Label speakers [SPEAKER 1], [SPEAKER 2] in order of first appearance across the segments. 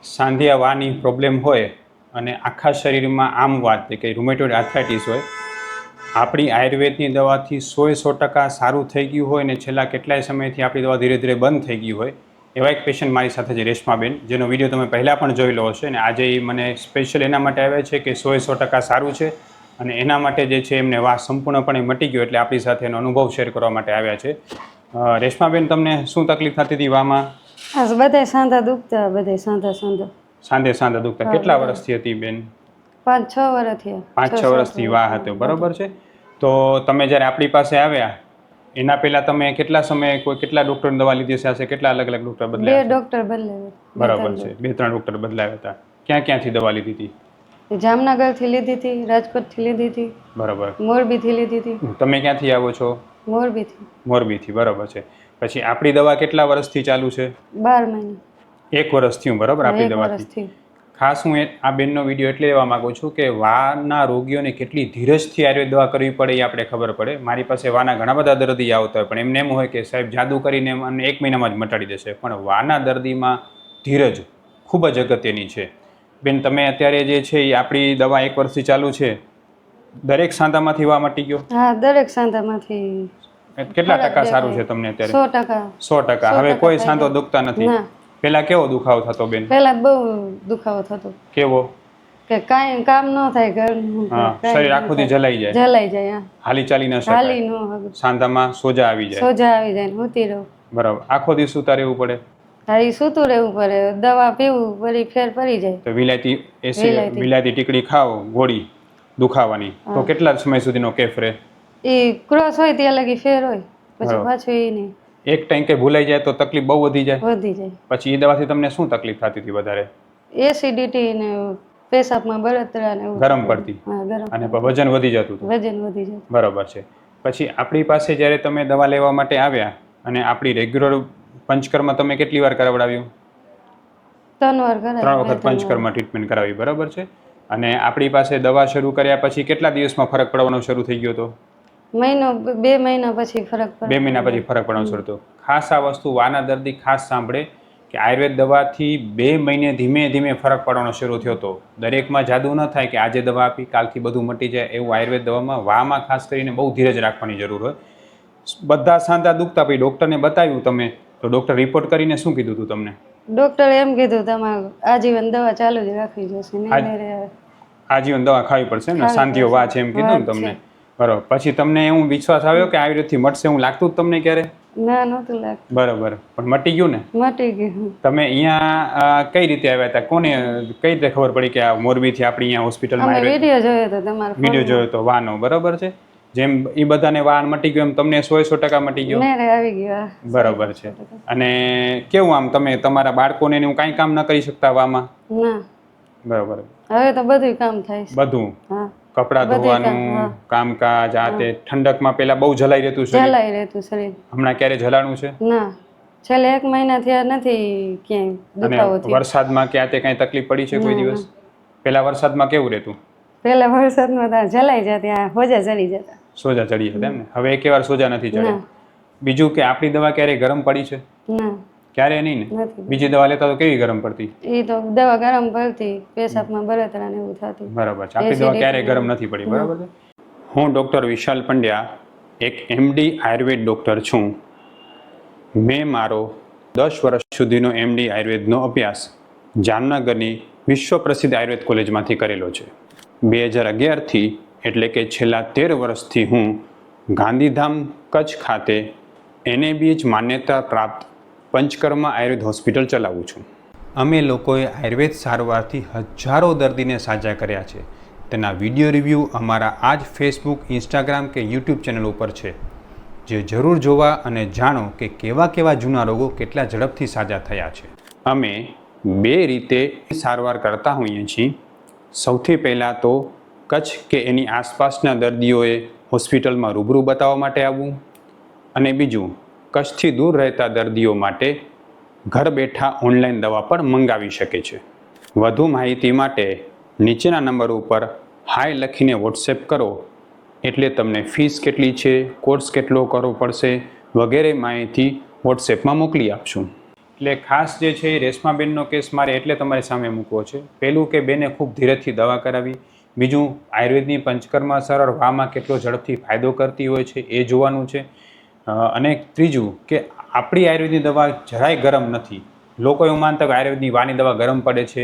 [SPEAKER 1] સાંધિયા વાની પ્રોબ્લેમ હોય અને આખા શરીરમાં આમ વાત કે રૂમેટોઇડ આર્થરાઇટિસ હોય, આપણી આયુર્વેદની દવાથી 100% સારું થઈ ગયું હોય ને છેલ્લા કેટલાય સમયથી આપણી દવા ધીરે ધીરે બંધ થઈ ગઈ હોય, એવા એક પેશન્ટ મારી સાથે છે રેશમાબેન, જેનો વિડીયો તમે પહેલાં પણ જોઈ લો હશે. અને આજે એ મને સ્પેશિયલ એના માટે આવ્યા છે કે 100% સારું છે અને એના માટે જે છે એમને વાસ સંપૂર્ણપણે મટી ગયો, એટલે આપણી સાથે એનો અનુભવ શેર કરવા માટે આવ્યા છે. રેશમાબેન, તમને શું તકલીફ થતી હતી વામાં?
[SPEAKER 2] બધે સાંધા દુખતા, બધે સાંધા
[SPEAKER 1] દુખતા. કેટલા વર્ષથી હતી બેન?
[SPEAKER 2] 5-6 વર્ષ થયા.
[SPEAKER 1] 5-6 વર્ષથી વાહ હતો, બરોબર છે. તો તમે જ્યારે આપણી પાસે આવ્યા એના પહેલા તમે કેટલા સમય કેટલા ડૉક્ટરની દવા લીધી હશે? કેટલા અલગ અલગ ડૉક્ટર બદલાયા?
[SPEAKER 2] 2 ડૉક્ટર બદલાયા.
[SPEAKER 1] બરાબર છે, 2-3 ડૉક્ટર બદલાયા હતા. ક્યાંથી દવા લીધી હતી?
[SPEAKER 2] જામનગરથી લીધી હતી, રાજકોટથી લીધી હતી, બરાબર, મોરબીથી લીધી હતી.
[SPEAKER 1] તમે ક્યાંથી આવો છો? મોરબીથી, બરાબર છે. પછી આપણી દવા કેટલા વર્ષથી ચાલુ છે?
[SPEAKER 2] 12 મહિના.
[SPEAKER 1] 1 વર્ષ થયું, બરાબર, આપણી દવાથી. ખાસ હું આ બેનનો વિડીયો એટલે લેવા માગું છું કે વાના રોગીઓને કેટલી ધીરજથી આયુર્વેદ દવા કરવી પડે એ આપણે ખબર પડે. મારી પાસે વાના ઘણા બધા દર્દી આવતા હોય, પણ એમને એમ હોય કે સાહેબ જાદુ કરીને મને 1 મહિનામાં જ મટાડી દેશે, પણ વાના દર્દીમાં ધીરજ ખૂબ જ અગત્યની છે. બેન, તમે અત્યારે જે છે એ આપણી દવા 1 વર્ષથી ચાલુ છે, દરેક સાંધામાંથી વા મટી ગયો?
[SPEAKER 2] હા, દરેક સાંધામાંથી.
[SPEAKER 1] કેટલા ટકા સારું છે તમને અત્યારે? 100%. હવે કોઈ સાંધો દુખતા નથી? પહેલા કેવો દુખાવો થતો બેન?
[SPEAKER 2] પહેલા બહુ દુખાવો થતો.
[SPEAKER 1] કેવો?
[SPEAKER 2] કે કાંઈ કામ ન થાય, ઘરનું
[SPEAKER 1] શરીર આખુંથી જલાઈ જાય. હાલી ચાલી ન શકાય. સાંધામાં સોજા આવી જાય.
[SPEAKER 2] હોતી રહું.
[SPEAKER 1] બરાબર. આખો દિવસ સૂતા રહેવું પડે?
[SPEAKER 2] હા, એ સૂતું રહેવું પડે. દવા પીવું વળી ફેર પડી જાય.
[SPEAKER 1] તો વિલાયતી ટીકડી ખાઓ, ગોળી દુખાવાની, તો કેટલા સમય સુધીનો કેફ રહે? એ
[SPEAKER 2] ક્રોસ હોય ત્યાં લગી ફેર હોય, પછી પાછું એ નહીં.
[SPEAKER 1] એક ટાઈમ કે ભૂલાઈ જાય તો તકલીફ બહુ વધી જાય. પછી એ દવાથી તમને શું તકલીફ થતી હતી વધારે?
[SPEAKER 2] એસિડિટી ને પેશાબમાં બળતરા ને
[SPEAKER 1] ગરમ પડતી અને વજન વધી જતું. બરાબર છે. પછી આપણી પાસે જ્યારે તમે દવા લેવા માટે આવ્યા અને આપણી રેગ્યુલર પંચકર્મ તમે કેટલી વાર કરાવડાવ્યું? 3 વખત પંચકર્મ ટ્રીટમેન્ટ કરાવી, બરાબર છે. અને આપણી પાસે દવા શરૂ કર્યા પછી કેટલા દિવસમાં ફરક પડવાનો શરૂ થઈ ગયો હતો?
[SPEAKER 2] 2 મહિના પછી ફરક પડ્યો.
[SPEAKER 1] 2 મહિના પછી ફરક પડવાનો શરૂ થયો. ખાસ આ વસ્તુ વાના દર્દી ખાસ સાંભળે કે આયુર્વેદ દવાથી 2 મહિને ધીમે ધીમે ફરક પડવાનો શરૂ થયો હતો. દરેકમાં જાદુ ન થાય કે આજે દવા આપી કાલથી બધું મટી જાય, એવું આયુર્વેદ દવામાં વામાં ખાસ કરીને બહુ ધીરજ રાખવાની જરૂર હોય. બધા સાંધા દુખતા, પછી ડૉક્ટરને બતાવ્યું તમે, તો ડૉક્ટર રિપોર્ટ કરીને શું કીધું હતું તમને?
[SPEAKER 2] ડૉક્ટરે એમ કીધું તમારે આજીવન દવા ચાલુ જ રાખવી જોશે.
[SPEAKER 1] આજીવન દવા ખાવી પડશે ને, સાંધિયો વા છે એમ કીધું ને તમને? બરાબર. પછી તમને એવું વિશ્વાસ આવ્યો કે આયુર્વેદથી મટશે એવું લાગતું તમને ક્યારે?
[SPEAKER 2] ના, નહોતું લાગતું.
[SPEAKER 1] બરાબર. પણ મટી ગયું ને? મટી ગયું. તમે અહીંયા કઈ રીતે આવ્યા હતા? કોને કઈ રીતે ખબર પડી કે આ મોરબીથી આપણી અહીંયા હોસ્પિટલમાં?
[SPEAKER 2] વિડીયો જોયો હતો તમારો.
[SPEAKER 1] વિડીયો જોયો હતો વાનો, બરાબર છે. જેમ એ બધાને વાન મટી ગયો એમ તમને 100% મટી ગયો?
[SPEAKER 2] આવી ગયો. બરાબર
[SPEAKER 1] છે. અને કેવું આમ તમે તમારા બાળકોને હું કાંઈ કામ ન કરી શકતા વામાં?
[SPEAKER 2] ના.
[SPEAKER 1] બરાબર.
[SPEAKER 2] હવે તો બધું કામ થાય છે.
[SPEAKER 1] બધું? હા. કપડાં ધોવાનું કામકાજ, આ તે ઠંડકમાં પેલા બહુ જલાઈ રહેતું શરીર. હમણાં ક્યારે જલાણું છે? ના,
[SPEAKER 2] છેલ્લે 1 મહિના થયા નથી ક્યાંય દુખાવો થયો.
[SPEAKER 1] વરસાદમાં ક્યાં તે કઈ તકલીફ પડી છે કોઈ દિવસ? પેલા વરસાદમાં કેવું રહેતું?
[SPEAKER 2] પેલા વરસાદમાં જલાઈ જતા, સોજા ચડી
[SPEAKER 1] જતા એમ ને? હવે એક વાર સોજા નથી ચડે. બીજું કે આપણી દવા ક્યારે ગરમ પડી છે?
[SPEAKER 2] ના.
[SPEAKER 1] ક્યારે નહીં ને? બીજી દવા લેતા તો કેવી ગરમ પડતી?
[SPEAKER 2] એ તો દવા ગરમ પડતી, પેશાબમાં બળતરા ને એવું થતું.
[SPEAKER 1] બરાબર છે. આપણી દવા ક્યારે ગરમ નથી પડી, બરાબર છે. હું ડૉક્ટર વિશાલ પંડ્યા, એક MD આયુર્વેદ ડૉક્ટર છું. મેં મારો 10 વર્ષ સુધીનો MD આયુર્વેદનો અભ્યાસ જામનગરની વિશ્વ પ્રસિદ્ધ આયુર્વેદ કોલેજમાંથી કરેલો છે. 2011થી એટલે કે છેલ્લા 13 વર્ષથી હું ગાંધીધામ કચ્છ ખાતે NABH માન્યતા પ્રાપ્ત પંચકર્મ આયુર્વેદ હોસ્પિટલ ચલાવું છું. અમે લોકોએ આયુર્વેદ સારવારથી હજારો દર્દીને સાજા કર્યા છે. તેના વિડીયો રિવ્યૂ અમારા આ જ ફેસબુક, ઇન્સ્ટાગ્રામ કે યુટ્યુબ ચેનલ ઉપર છે, જે જરૂર જોવા અને જાણો કે કેવા જૂના રોગો કેટલા ઝડપથી સાજા થયા છે. અમે 2 રીતે સારવાર કરતા હોઈએ છીએ. સૌથી પહેલાં તો કચ્છ કે એની આસપાસના દર્દીઓએ હોસ્પિટલમાં રૂબરૂ બતાવવા માટે આવવું, અને બીજું કચ્છથી દૂર રહેતા દર્દીઓ માટે ઘર બેઠા ઓનલાઈન દવા પણ મંગાવી શકે છે. વધુ માહિતી માટે નીચેના નંબર ઉપર હાય લખીને વોટ્સએપ કરો, એટલે તમને ફીસ કેટલી છે, કોર્સ કેટલો કરવો પડશે વગેરે માહિતી વોટ્સએપમાં મોકલી આપશું. એટલે ખાસ જે છે એ રેશમાબેનનો કેસ મારે એટલે તમારી સામે મૂકવો છે. પહેલું કે બેને ખૂબ ધીરજથી દવા કરાવી. બીજું, આયુર્વેદની પંચકર્મ સરળ વામાં કેટલો ઝડપથી ફાયદો કરતી હોય છે એ જોવાનું છે. અને ત્રીજું કે આપણી આયુર્વેદની દવા જરાય ગરમ નથી. લોકો એવું માનતા કે આયુર્વેદની વાની દવા ગરમ પડે છે,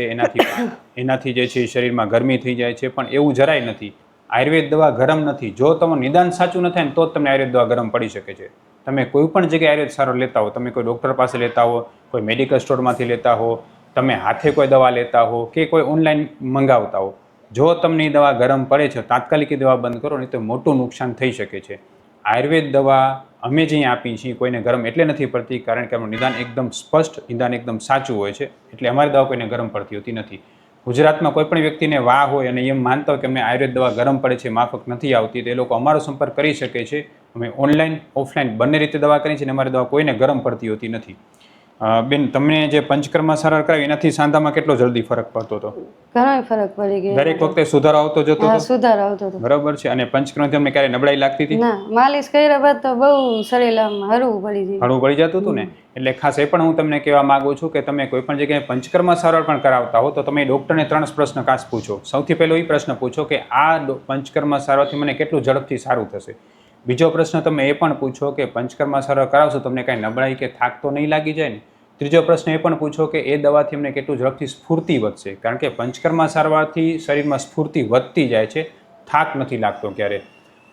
[SPEAKER 1] એનાથી જે છે શરીરમાં ગરમી થઈ જાય છે, પણ એવું જરાય નથી. આયુર્વેદ દવા ગરમ નથી. જો તમારું નિદાન સાચું ન થાય ને તો જ તમને આયુર્વેદ દવા ગરમ પડી શકે છે. તમે કોઈ પણ જગ્યાએ આયુર્વેદ સારો લેતા હો, તમે કોઈ ડૉક્ટર પાસે લેતા હો, કોઈ મેડિકલ સ્ટોરમાંથી લેતા હો, તમે હાથે કોઈ દવા લેતા હો કે કોઈ ઓનલાઈન મંગાવતા હો, જો તમને એ દવા ગરમ પડે છે તાત્કાલિક એ દવા બંધ કરો, નહીં તો મોટું નુકસાન થઈ શકે છે. આયુર્વેદ દવા અમે જે આપી છીએ કોઈને ગરમ એટલે નથી પડતી કારણ કે અમારું નિદાન એકદમ સ્પષ્ટ, નિદાન એકદમ સાચું હોય છે. એટલે અમારી દવા કોઈને ગરમ પડતી હોતી નથી. ગુજરાતમાં કોઈ પણ વ્યક્તિને વાહ હોય અને એમ માનતા હોય કે અમને આયુર્વેદ દવા ગરમ પડે છે, માફક નથી આવતી, તો એ લોકો અમારો સંપર્ક કરી શકે છે. અમે ઓનલાઈન ઓફલાઈન બંને રીતે દવા કરી છે અને અમારી દવા કોઈને ગરમ પડતી હોતી નથી. બેન, તમને જે પંચકર્મ સરળ કરાવી એનાથી સાંધામાં કેટલો જલ્દી ફરક પડતો હતો?
[SPEAKER 2] ઘણો ફરક પડી ગયો.
[SPEAKER 1] દરેક વખતે સુધારો આવતો જતો
[SPEAKER 2] હા,
[SPEAKER 1] હતો?
[SPEAKER 2] સુધાર આવતો હતો.
[SPEAKER 1] બરાબર છે. અને પંચકર્મ તમને ક્યારે નબળાઈ લાગતી હતી?
[SPEAKER 2] ના, માલિશ કર્યા બાદ તો બહુ શરીર આમ હળવું પડી ગયું.
[SPEAKER 1] હળવું પડી જતું હતું ને? એટલે ખાસ એ પણ હું તમને કહેવા માંગુ છું કે તમે કોઈ પણ જગ્યાએ પંચકર્મ સરળ પણ કરાવતા હો તો તમે ડૉક્ટરને 3 પ્રશ્ન ખાસ પૂછો. સૌથી પહેલો એ પ્રશ્ન પૂછો કે આ પંચકર્મ સરળથી મને કેટલું ઝડપથી સારું થશે. બીજો પ્રશ્ન તમે એ પણ પૂછો કે પંચકર્મ સરળ કરાવશો તમને કાંઈ નબળાઈ કે થાક તો નહીં લાગી જાય ને? ત્રીજો પ્રશ્ન એ પણ પૂછો કે એ દવાથી અમને કેટલું ઝડપથી સ્ફૂર્તિ વધશે, કારણ કે પંચકર્મ સારવારથી શરીરમાં સ્ફૂર્તિ વધતી જાય છે, થાક નથી લાગતો ક્યારે.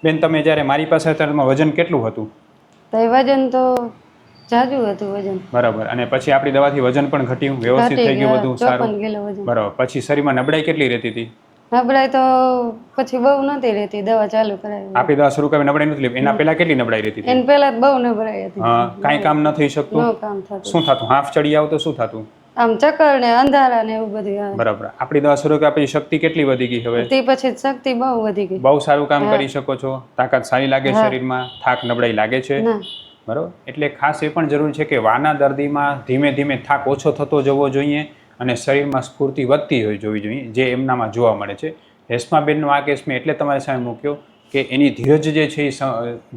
[SPEAKER 1] બેન, તમે જ્યારે મારી પાસે હતા તમારું વજન કેટલું હતું?
[SPEAKER 2] તો એ વજન તો જાજુ હતું વજન.
[SPEAKER 1] બરાબર. અને પછી આપણી દવાથી વજન પણ ઘટ્યું, વ્યવસ્થિત થઈ ગયું, બધું સારું?
[SPEAKER 2] 54 કિલો વજન.
[SPEAKER 1] બરાબર. પછી શરીરમાં નબળાઈ કેટલી રહેતી હતી?
[SPEAKER 2] નબળાઈ તો પછી બહુ નહોતી રહેતી, દવા ચાલુ કરાવી.
[SPEAKER 1] આપણી દવા શરૂ કરી નબળાઈ નથી લેવી, એના પહેલા કેટલી નબળાઈ રહેતી હતી?
[SPEAKER 2] એને પહેલા બહુ નબળાઈ હતી.
[SPEAKER 1] હા, કાંઈ કામ ન થઈ શકતું?
[SPEAKER 2] નો કામ થતું.
[SPEAKER 1] શું થતું? હાફ ચડી આવતો શું થતું?
[SPEAKER 2] આમ ચક્કર ને અંધારા ને એવું બધું આવે.
[SPEAKER 1] બરાબર. આપણી દવા શરૂ કર્યા પછી શક્તિ કેટલી વધી ગઈ હવે?
[SPEAKER 2] તે પછી શક્તિ બહુ વધી ગઈ.
[SPEAKER 1] બહુ સારું કામ કરી શકો છો, તાકાત સારી લાગે શરીરમાં, થાક નબળાઈ લાગે છે?
[SPEAKER 2] ના.
[SPEAKER 1] બરાબર. એટલે ખાસ એ પણ જરૂરી છે કે વાના દર્દીમાં ધીમે ધીમે થાક ઓછો થતો જવો જોઈએ અને શરીરમાં સ્ફૂર્તિ વધતી જોવી જોઈએ, જે એમનામાં જોવા મળે છે. રેશમાબેનનો આ કેસ મેં એટલે તમારી સામે મૂક્યો કે એની ધીરજ જે છે એ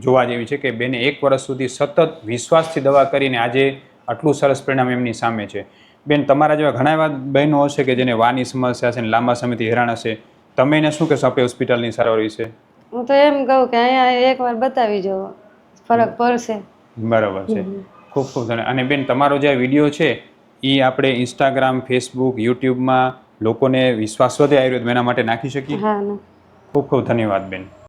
[SPEAKER 1] જોવા જેવી છે કે બેને 1 વર્ષ સુધી સતત વિશ્વાસથી દવા કરીને આજે આટલું સરસ પરિણામ એમની સામે છે. બેન, તમારા જેવા ઘણા એવા બહેનો હશે કે જેને વાની સમસ્યા છે ને લાંબા સમયથી હેરાન હશે, તમે એને શું કહેશો આપણી હોસ્પિટલની સારવાર વિશે?
[SPEAKER 2] હું તો એમ કહું કે અહીંયા એકવાર બતાવી જવો, ફરક પડશે.
[SPEAKER 1] બરાબર છે. ખૂબ ખૂબ ધન્યવાદ. અને બેન, તમારો જે વિડીયો છે એ આપણે ઇન્સ્ટાગ્રામ, ફેસબુક, યુટ્યુબમાં લોકોને વિશ્વાસ વધે આયુર્વેદ એના માટે નાખી શકીએ?
[SPEAKER 2] હા.
[SPEAKER 1] ખૂબ ખૂબ ધન્યવાદ બેન.